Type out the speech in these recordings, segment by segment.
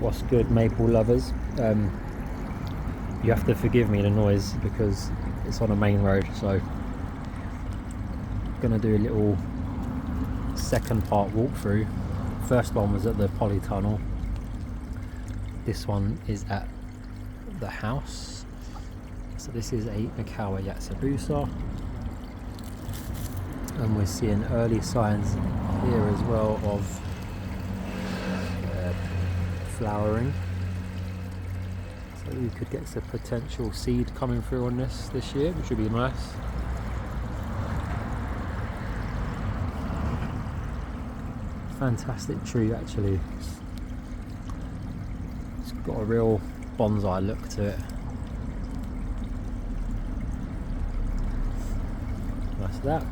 What's good, maple lovers? You have to forgive me the noise because it's on a main road, so I'm gonna do a little second part walkthrough. First one was at the polytunnel. This one is at the house. So this is a Makawa Yatsubusa, and we're seeing early signs here as well of flowering. So we could get some potential seed coming through on this year, which would be nice. Fantastic tree actually. It's got a real bonsai look to it. That's that.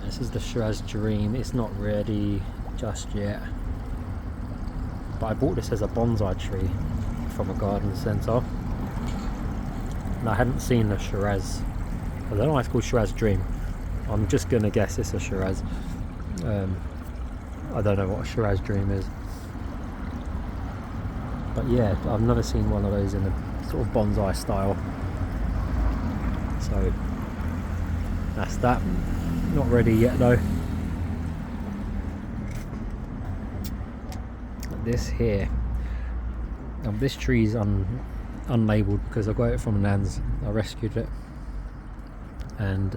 This is the Shiraz Dream. It's not ready just yet, but I bought this as a bonsai tree from a garden centre, and I hadn't seen the Shiraz. I don't know why it's called Shiraz Dream. I'm just gonna guess it's a Shiraz. I don't know what a Shiraz Dream is, but yeah, I've never seen one of those in a sort of bonsai style. So that's that. Not ready yet though. This here, this tree's unlabeled because I got it from Nan's. I rescued it, and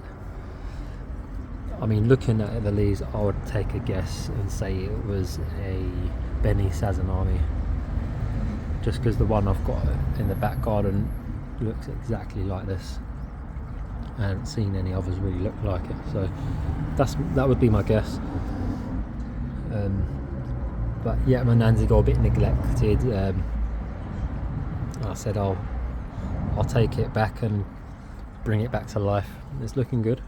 I mean, looking at the leaves, I would take a guess and say it was a Beni Sazanami, just because the one I've got in the back garden looks exactly like this. I haven't seen any others really look like it, so that would be my guess. But yeah, my Nancy got a bit neglected. I said I'll take it back and bring it back to life. It's looking good.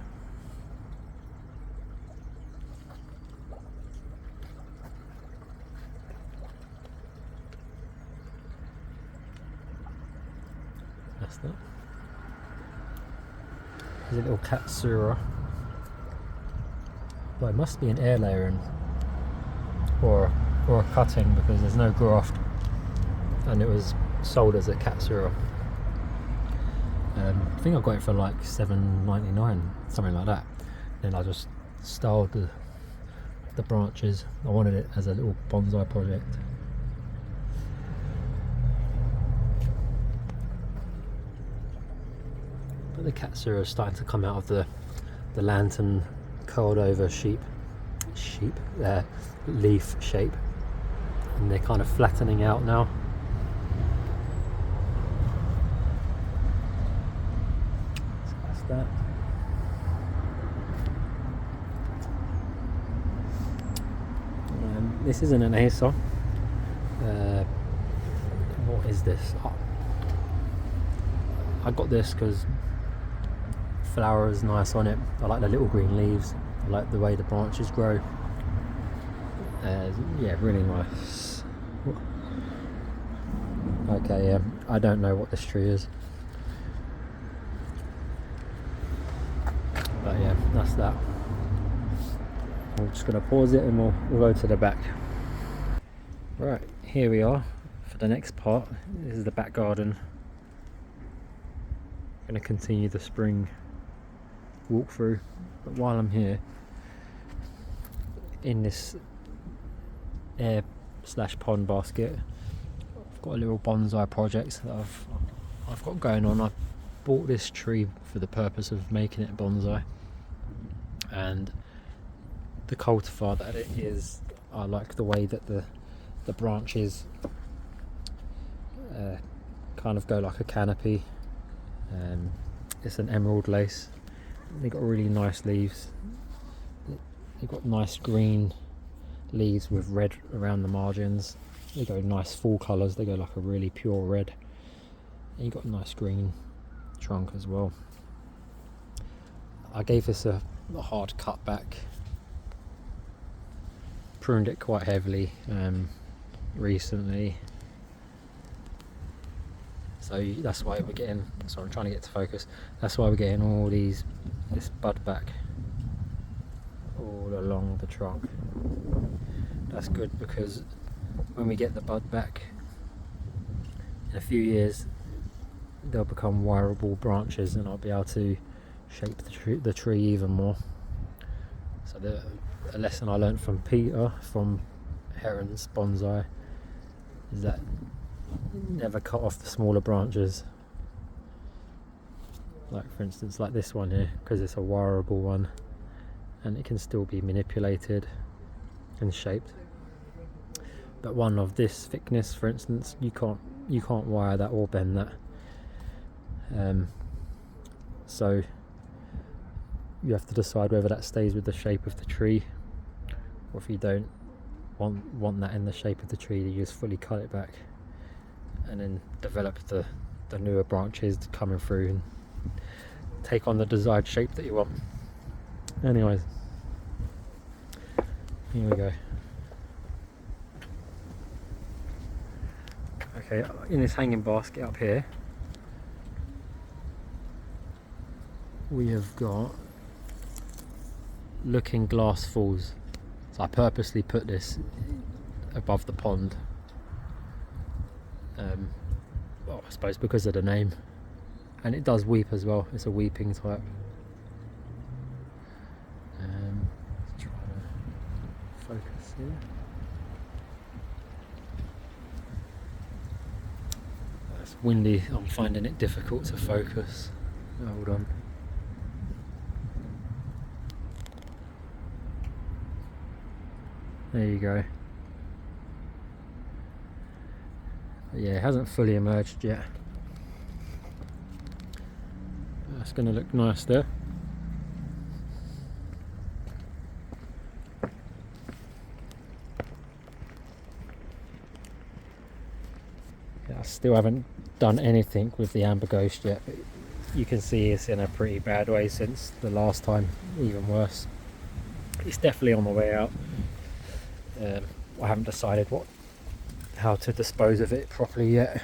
That's that. There's a little Katsura. Well, it must be an air layering or a cutting because there's no graft, and it was sold as a Katsura. I think I got it for like $7.99, something like that. Then I just styled the branches. I wanted it as a little bonsai project. But the Katsura is starting to come out of the lantern curled over leaf shape, and they're kind of flattening out now. So that's that. This isn't an Acer. What is this? Oh, I got this because flower is nice on it. I like the little green leaves. I like the way the branches grow. Yeah, really nice. Okay, yeah, I don't know what this tree is, but yeah, that's that. I'm just going to pause it and we'll go to the back. Right, here we are for the next part. This is the back garden. I'm going to continue the spring walkthrough, but while I'm here in this air/pond basket, I've got a little bonsai project that I've got going on. I bought this tree for the purpose of making it bonsai, and the cultivar that it is, I like the way that the branches kind of go like a canopy. It's an emerald lace. They've got really nice leaves. They've got nice green leaves with red around the margins. They go nice full colours. They go like a really pure red. And you've got a nice green trunk as well. I gave this a hard cut back. Pruned it quite heavily recently. So that's why we're getting, so I'm trying to get to focus, that's why we're getting all this bud back all along the trunk. that's good, because when we get the bud back in a few years, they'll become wireable branches, and I'll be able to shape the tree even more. So a lesson I learned from Peter from Heron's bonsai is that never cut off the smaller branches, like for instance like this one here, because it's a wireable one and it can still be manipulated and shaped. But one of this thickness, for instance, you can't wire that or bend that. So you have to decide whether that stays with the shape of the tree, or if you don't want that in the shape of the tree, you just fully cut it back and then develop the newer branches coming through and take on the desired shape that you want. Anyways, here we go. Okay, in this hanging basket up here we have got looking glass falls. So I purposely put this above the pond, well, I suppose because of the name, and it does weep as well. It's a weeping type. Let's try to focus here. It's windy, I'm finding it difficult to focus. Hold on. There you go. But yeah, it hasn't fully emerged yet. That's going to look nice there. Yeah, I still haven't done anything with the amber ghost yet, but you can see it's in a pretty bad way since the last time, even worse. It's definitely on the way out. I haven't decided how to dispose of it properly yet.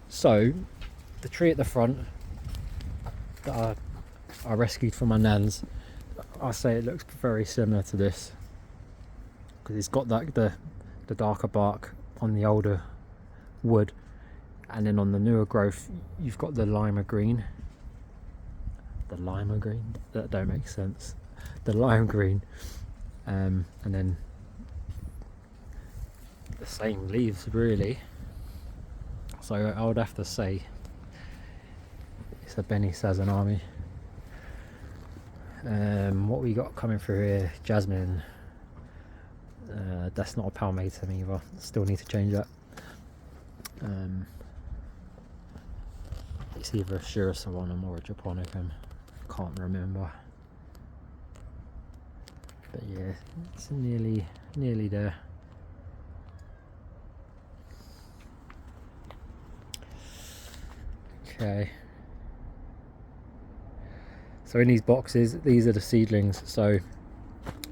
So the tree at the front that I rescued from my nan's, I say it looks very similar to this, because it's got like the darker bark on the older wood, and then on the newer growth you've got the lima green. That don't make sense. The lime green, and then the same leaves really. So I would have to say it's a Beni Sazanami. What we got coming through here? Jasmine. That's not a palmatum either. Still need to change that. It's either a Shirasawanum or a Japonicum. Can't remember. But yeah, it's nearly there. Okay. So in these boxes, these are the seedlings. So,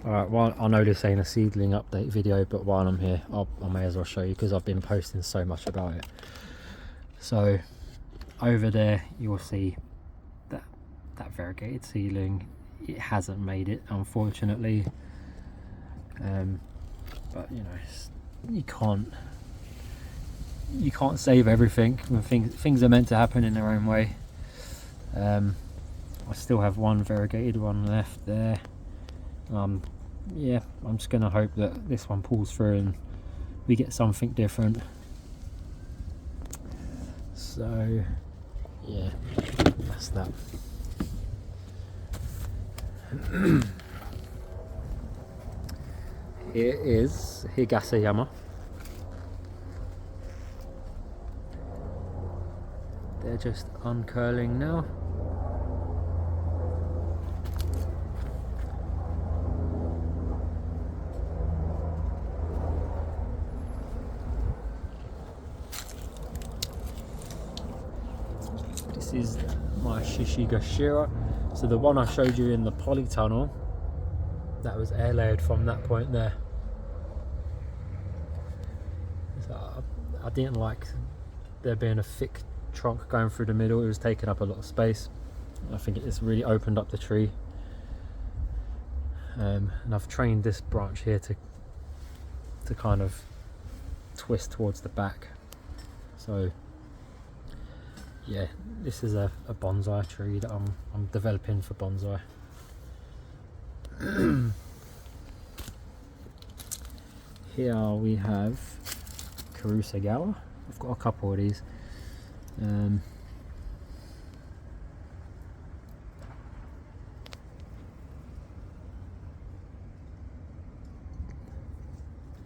alright, well, I know this ain't a seedling update video, but while I'm here, I may as well show you, because I've been posting so much about it. So, over there, you'll see that variegated seedling. It hasn't made it, unfortunately, but you know, you can't save everything when things are meant to happen in their own way. I still have one variegated one left there. Yeah, I'm just gonna hope that this one pulls through and we get something different. So yeah, that's that. Here is Higasayama. They're just uncurling now. This is my Shishigashira. So the one I showed you in the polytunnel, that was air layered from that point there. So I didn't like there being a thick trunk going through the middle. It was taking up a lot of space. I think it's really opened up the tree. and I've trained this branch here to kind of twist towards the back. So yeah, this is a bonsai tree that I'm developing for bonsai. Here we have Karusagawa. I've got a couple of these.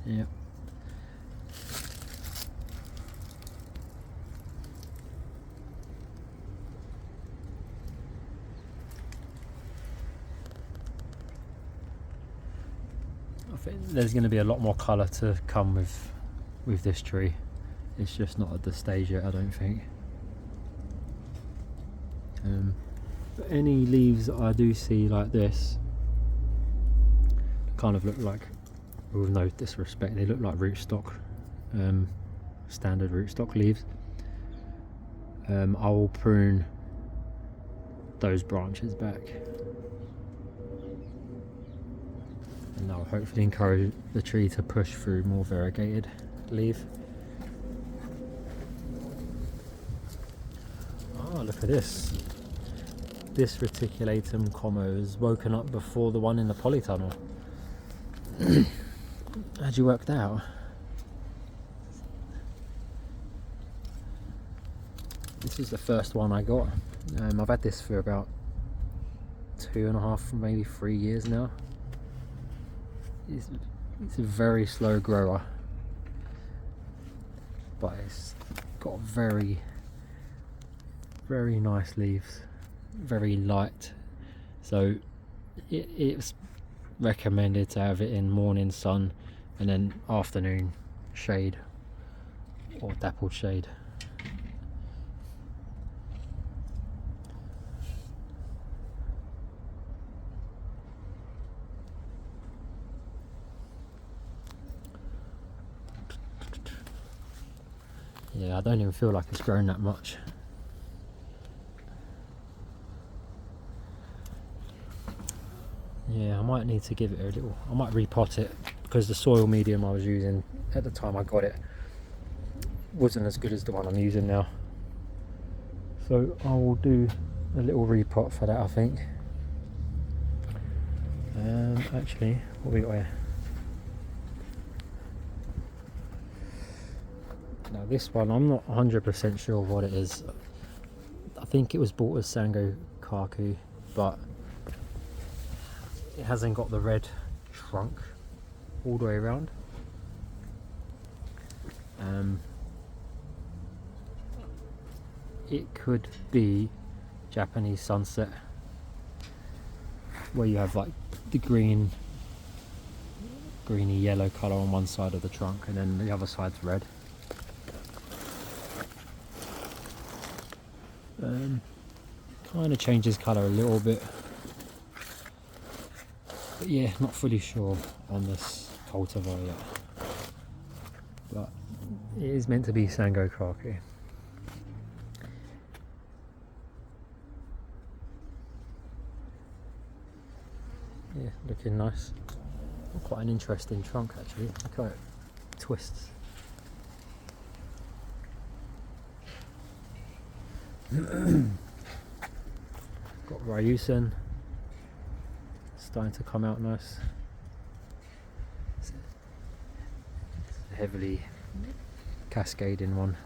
Yep. I think there's going to be a lot more colour to come with this tree. It's just not at the stage yet, I don't think. But any leaves that I do see like this kind of look like, with no disrespect, they look like rootstock, standard rootstock leaves. I will prune those branches back, and that will hopefully encourage the tree to push through more variegated leaf. Oh, look at this. This reticulatum como has woken up before the one in the polytunnel. How'd you work that out? This is the first one I got. I've had this for about 2.5, maybe 3 years now. It's a very slow grower, but it's got very nice leaves, very light. So it's recommended to have it in morning sun and then afternoon shade or dappled shade. Yeah, I don't even feel like it's grown that much. Yeah, I might need to give it a little, I might repot it, because the soil medium I was using at the time I got it wasn't as good as the one I'm using now. So I will do a little repot for that, I think. Actually, what we got here? Now this one, I'm not 100% sure what it is. I think it was bought as Sango Kaku, but it hasn't got the red trunk all the way around. It could be Japanese sunset, where you have like the greeny yellow colour on one side of the trunk and then the other side's red. Kind of changes colour a little bit, but yeah, not fully sure on this cultivar yet, but it is meant to be Sango Kaku. Yeah, looking nice. Quite an interesting trunk actually. Look how it twists. Got Ryusen starting to come out nice. It's a heavily cascading one.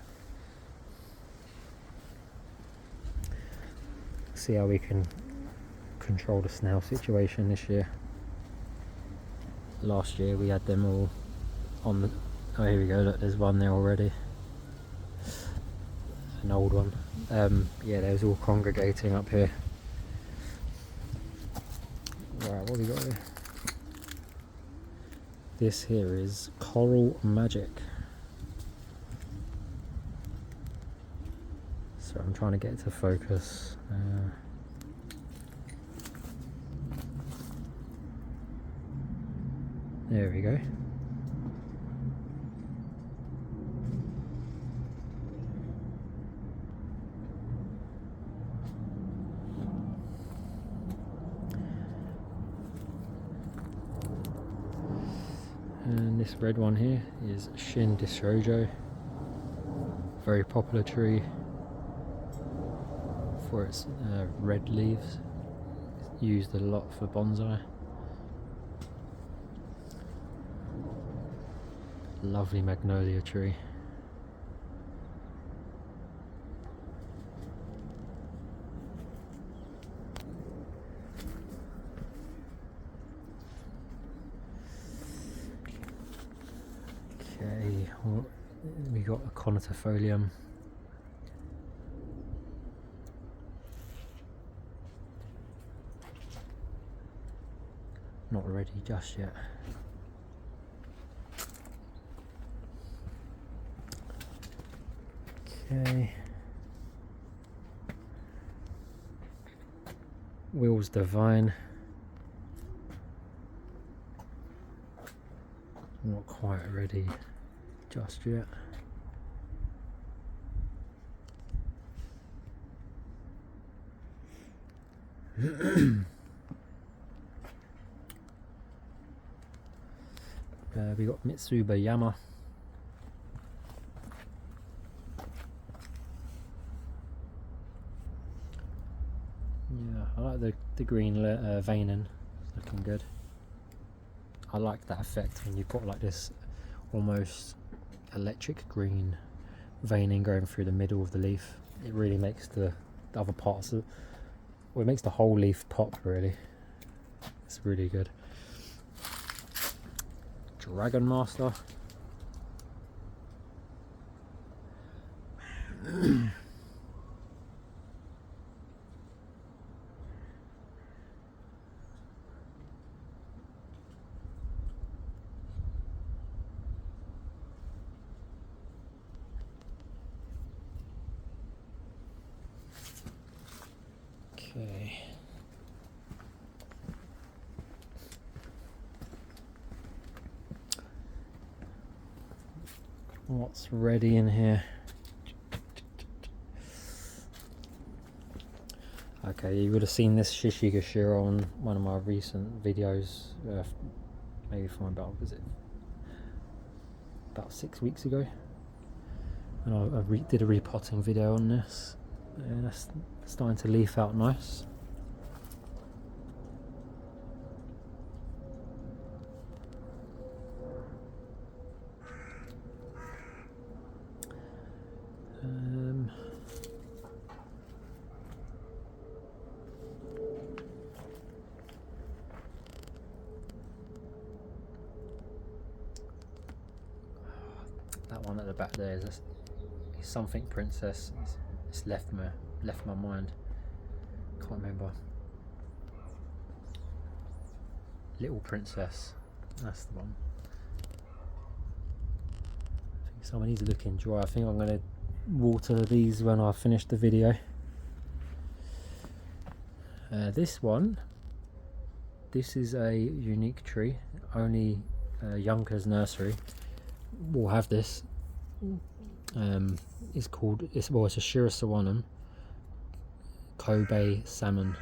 See how we can control the snail situation this year. Last year we had them all on the, oh here we go, look, there's one there already, an old one. Yeah, they was all congregating up here. Right, what have we got here? This here is Coral Magic. So I'm trying to get it to focus. There we go. And this red one here is Shin Dishojo, very popular tree for its red leaves. It's used a lot for bonsai. Lovely magnolia tree. Okay, well, we got a conifolium. Not ready just yet. Okay. Will's Divine. Not quite ready just yet. We got Mitsuba Yama. Yeah, I like the green veining, it's looking good. I like that effect when you've got like this almost electric green veining going through the middle of the leaf. It really makes the other parts of, well, it makes the whole leaf pop really. It's really good. Dragon Master. Okay. What's ready in here? Okay, you would have seen this Shishigashira on one of my recent videos, maybe from about, was it about 6 weeks ago? And I did a repotting video on this. And that's starting to leaf out nice. That one at the back there is something princess. It's left my mind. Can't remember. Little Princess. That's the one. I think some of these are looking dry. I think I'm going to water these when I finish the video. This one. This is a unique tree. Only Younker's Nursery will have this. It's a Shirasawanum Kobe salmon.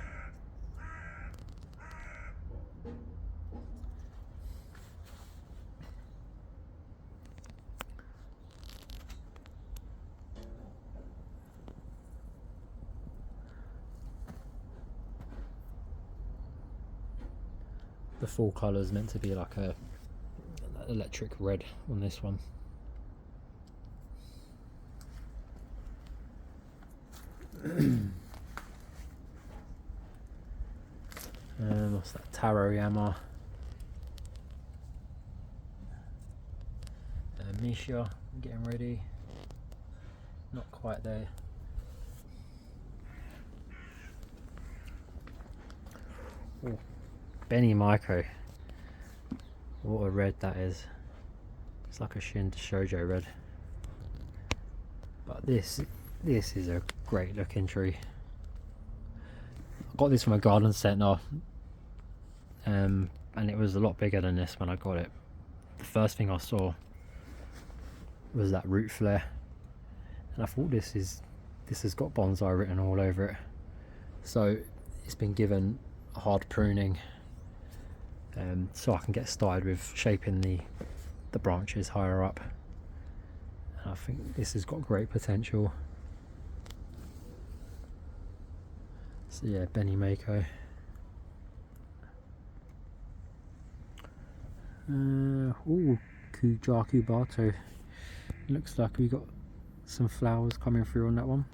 The full colour is meant to be like a electric red on this one. What's that? Taro Yama. Misha, getting ready. Not quite there. Ooh. Benny Maiko. What a red that is. It's like a Shin Shoujo red. But this is a great looking tree. I got this from a garden centre, and it was a lot bigger than this when I got it. The first thing I saw was that root flare, and I thought this has got bonsai written all over it. So it's been given a hard pruning, so I can get started with shaping the branches higher up. And I think this has got great potential. So yeah, Benny Mako. Ooh, Kujaku Bato. Looks like we got some flowers coming through on that one.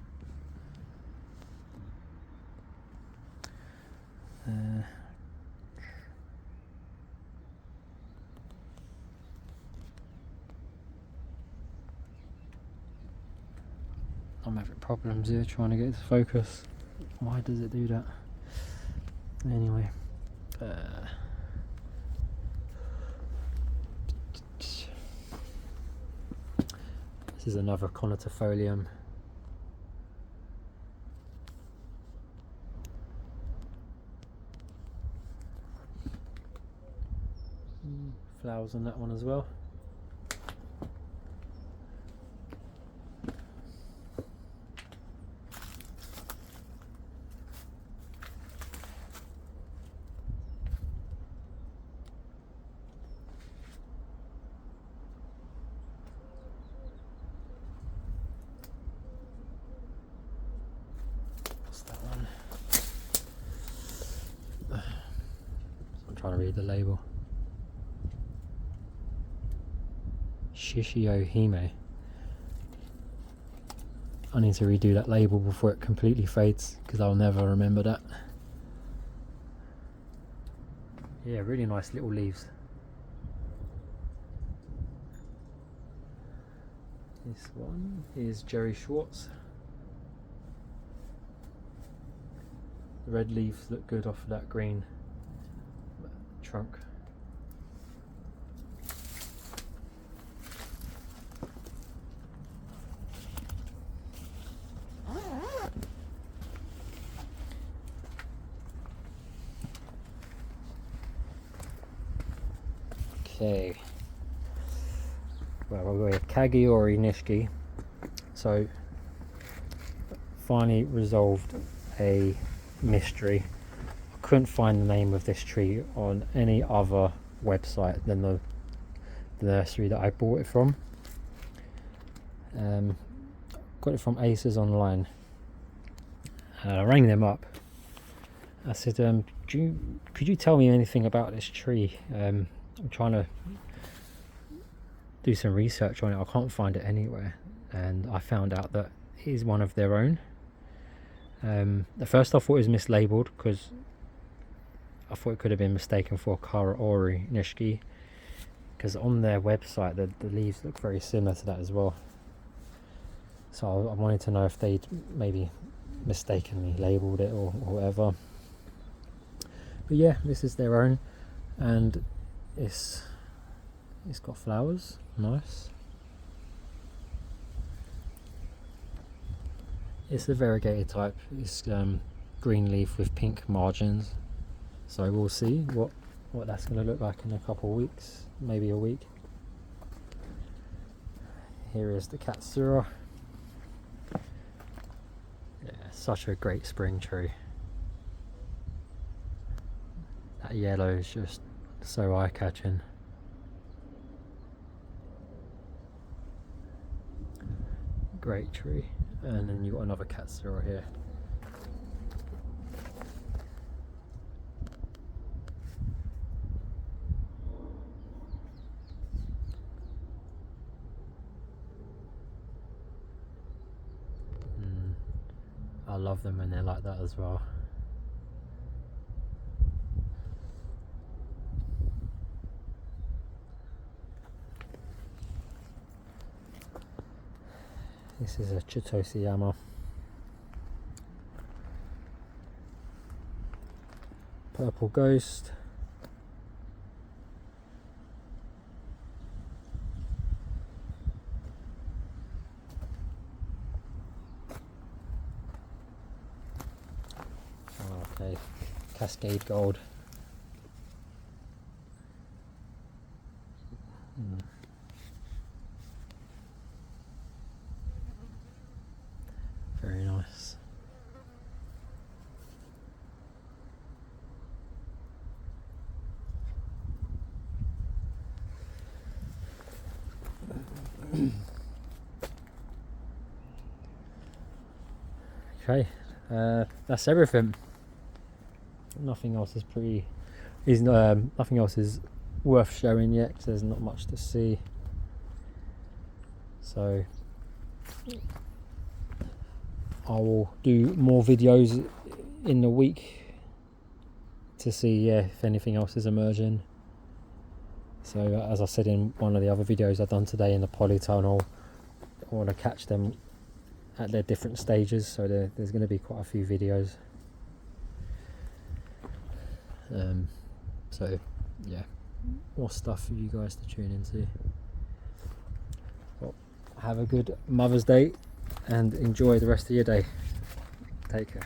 I'm having problems here trying to get it to focus. Why does it do that? Anyway. This is another Conotifolium. Flowers on that one as well. What's that one? I'm trying to read the label. Shishio Hime. I need to redo that label before it completely fades, because I'll never remember that. Yeah, really nice little leaves. This one is Jerry Schwartz. The red leaves look good off of that green trunk. Okay, well, we're Kagiori Nishiki. So, finally resolved a mystery. I couldn't find the name of this tree on any other website than the nursery that I bought it from. Got it from Aces Online. I rang them up. I said, could you tell me anything about this tree? I'm trying to do some research on it. I can't find it anywhere, and I found out that it is one of their own. At first I thought it was mislabeled, because I thought it could have been mistaken for Karaori Nishiki, because on their website the leaves look very similar to that as well. So I wanted to know if they'd maybe mistakenly labelled it or whatever. But yeah, this is their own, and it's got flowers. Nice. It's the variegated type. It's green leaf with pink margins. So we'll see what that's going to look like in a couple of weeks, maybe a week. Here is the Katsura. Yeah, such a great spring tree. That yellow is just so eye-catching. Great tree. And then you've got another Katsura here. I love them when they're like that as well. This is a Chitosiyama. Purple Ghost. Okay, Cascade Gold. Very nice. Okay, that's everything. Nothing else nothing else is worth showing yet because there's not much to see. So I will do more videos in the week to see if anything else is emerging. So as I said in one of the other videos I've done today in the polytunnel, I want to catch them at their different stages, so there's going to be quite a few videos. So yeah, more stuff for you guys to tune into. Well, have a good Mother's Day and enjoy the rest of your day. Take care.